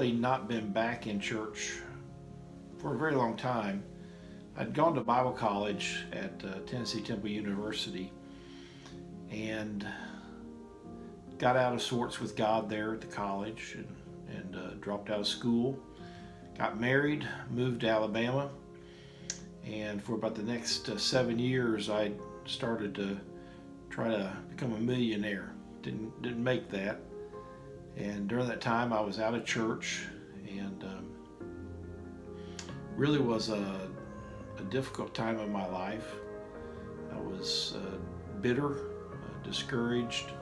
really not been back in church for a very long time. I'd gone to Bible college at Tennessee Temple University and got out of sorts with God there at the college and dropped out of school. Got married, moved to Alabama, and for about the next 7 years I started to try to become a millionaire. Didn't make that, and during that time I was out of church, and really was a difficult time of my life. I was bitter, discouraged,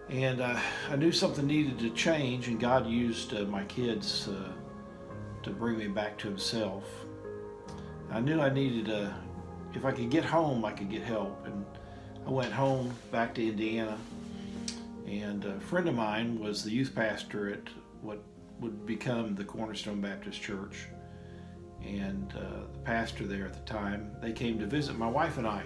and I knew something needed to change, and God used my kids to bring me back to Himself. I knew I needed if I could get home, I could get help, and I went home back to Indiana, and a friend of mine was the youth pastor at what would become the Cornerstone Baptist Church, and the pastor there at the time, they came to visit my wife and I,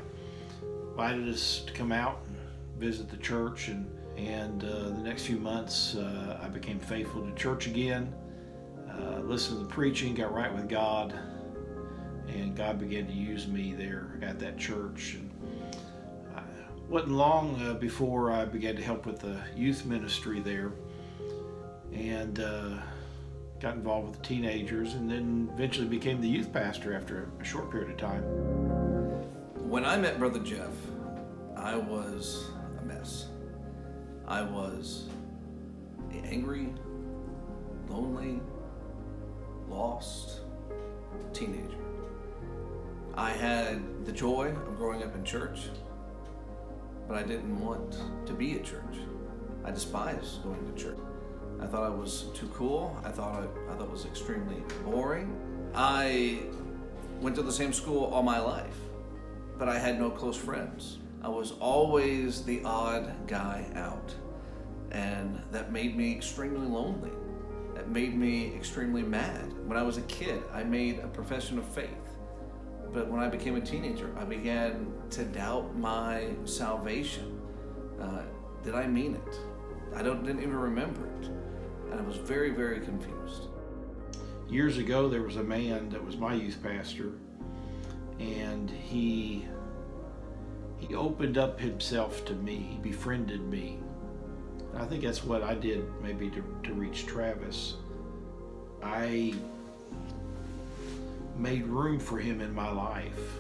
invited us to come out and visit the church, and the next few months I became faithful to church again, listened to the preaching, got right with God, and God began to use me there at that church. And wasn't long before I began to help with the youth ministry there, and got involved with the teenagers, and then eventually became the youth pastor after a short period of time. When I met Brother Jeff, I was a mess. I was angry, lonely, lost teenager. I had the joy of growing up in church, but I didn't want to be at church. I despised going to church. I thought I was too cool. I thought it was extremely boring. I went to the same school all my life, but I had no close friends. I was always the odd guy out, and that made me extremely lonely. That made me extremely mad. When I was a kid, I made a profession of faith. But when I became a teenager, I began to doubt my salvation. Did I mean it? I didn't even remember it. And I was very, very confused. Years ago, there was a man that was my youth pastor, and he opened up himself to me. He befriended me. And I think that's what I did maybe to reach Travis. I made room for him in my life,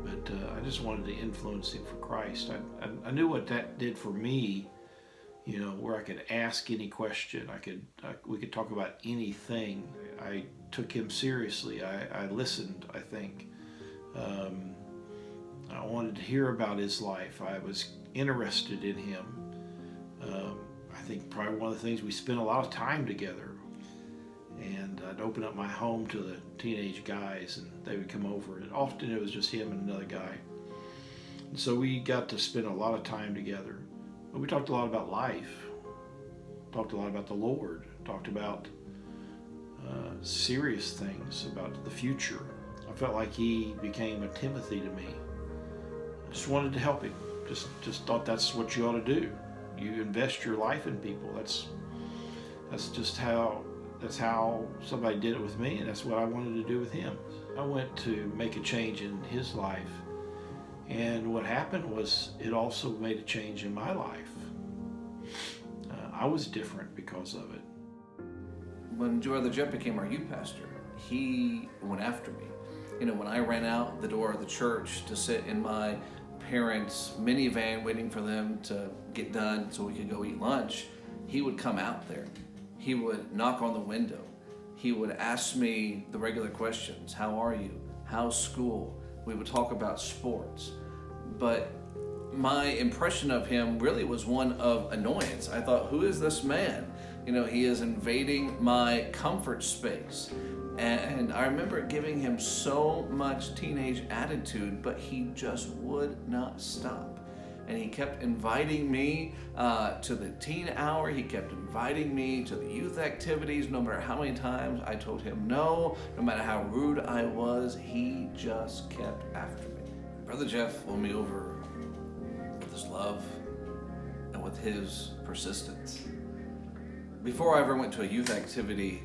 but I just wanted to influence him for Christ. I knew what that did for me, where I could ask any question. We could talk about anything. I took him seriously. I listened, I think. I wanted to hear about his life. I was interested in him. I think probably one of the things, we spent a lot of time together. And I'd open up my home to the teenage guys, and they would come over, and often it was just him and another guy. And so we got to spend a lot of time together. But we talked a lot about life, talked a lot about the Lord, talked about serious things, about the future. I felt like he became a Timothy to me. I just wanted to help him. Just thought that's what you ought to do. You invest your life in people. That's how somebody did it with me, and that's what I wanted to do with him. I went to make a change in his life, and what happened was it also made a change in my life. I was different because of it. When Brother Jeff became our youth pastor, he went after me. When I ran out the door of the church to sit in my parents' minivan waiting for them to get done so we could go eat lunch, he would come out there. He would knock on the window. He would ask me the regular questions. How are you? How's school? We would talk about sports. But my impression of him really was one of annoyance. I thought, who is this man? He is invading my comfort space. And I remember giving him so much teenage attitude, but he just would not stop. And he kept inviting me to the teen hour. He kept inviting me to the youth activities. No matter how many times I told him no matter how rude I was, he just kept after me. Brother Jeff won me over with his love and with his persistence. before I ever went to a youth activity,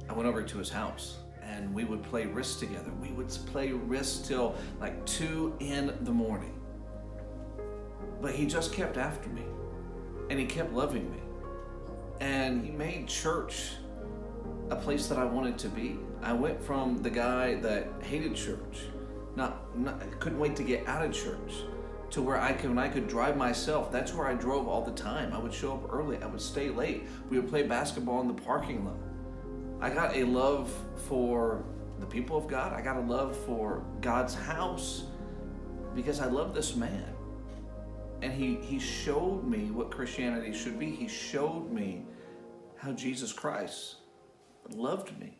I went over to his house and we would play Risk together. We would play Risk till like 2 a.m. But he just kept after me and he kept loving me. And he made church a place that I wanted to be. I went from the guy that hated church, couldn't wait to get out of church, to where when I could drive myself. That's where I drove all the time. I would show up early, I would stay late. We would play basketball in the parking lot. I got a love for the people of God. I got a love for God's house because I love this man. And he showed me what Christianity should be. He showed me how Jesus Christ loved me.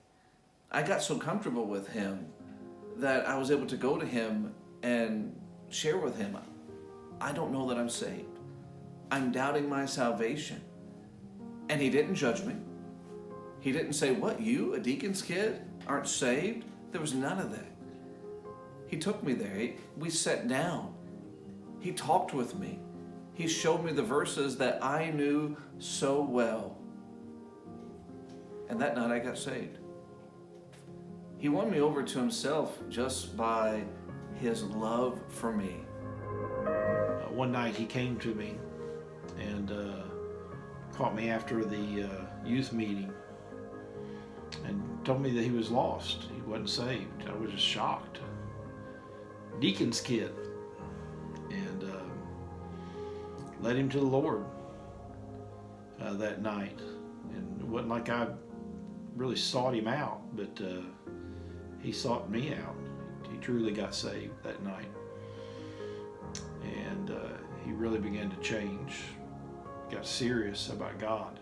I got so comfortable with him that I was able to go to him and share with him, I don't know that I'm saved. I'm doubting my salvation. And he didn't judge me. He didn't say, what, you, a deacon's kid, aren't saved? There was none of that. He took me there. We sat down. He talked with me. He showed me the verses that I knew so well. And that night I got saved. He won me over to himself just by his love for me. One night he came to me and caught me after the youth meeting and told me that he was lost. He wasn't saved. I was just shocked. Deacon's kid. And led him to the Lord that night. And it wasn't like I really sought him out, but he sought me out. He truly got saved that night. And he really began to change, got serious about God.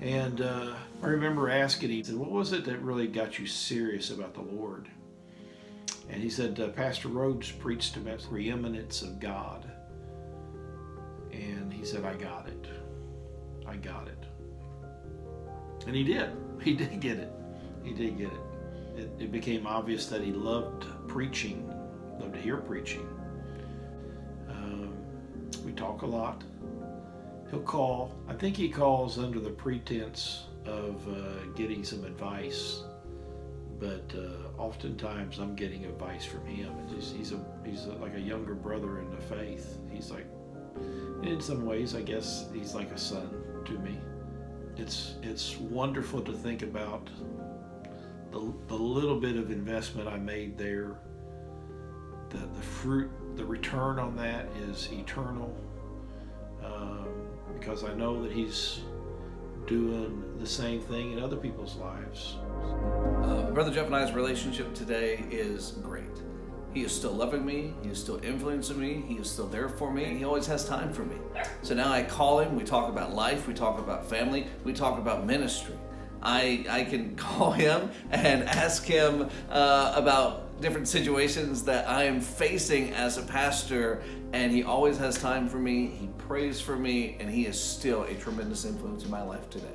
And I remember asking him, what was it that really got you serious about the Lord? And he said, Pastor Rhodes preached about the preeminence of God. And he said, I got it. I got it. And he did. He did get it. He did get it. It became obvious that he loved preaching, loved to hear preaching. We talk a lot. He'll call. I think he calls under the pretense of getting some advice, but oftentimes I'm getting advice from him. He's like a younger brother in the faith. He's like, in some ways, I guess he's like a son to me. It's wonderful to think about the little bit of investment I made there. The fruit, the return on that is eternal, because I know that he's doing the same thing in other people's lives. Brother Jeff and I's relationship today is great. He is still loving me. He is still influencing me. He is still there for me. And he always has time for me. So now I call him. We talk about life. We talk about family. We talk about ministry. I can call him and ask him about different situations that I am facing as a pastor, and he always has time for me. He prays for me, and he is still a tremendous influence in my life today.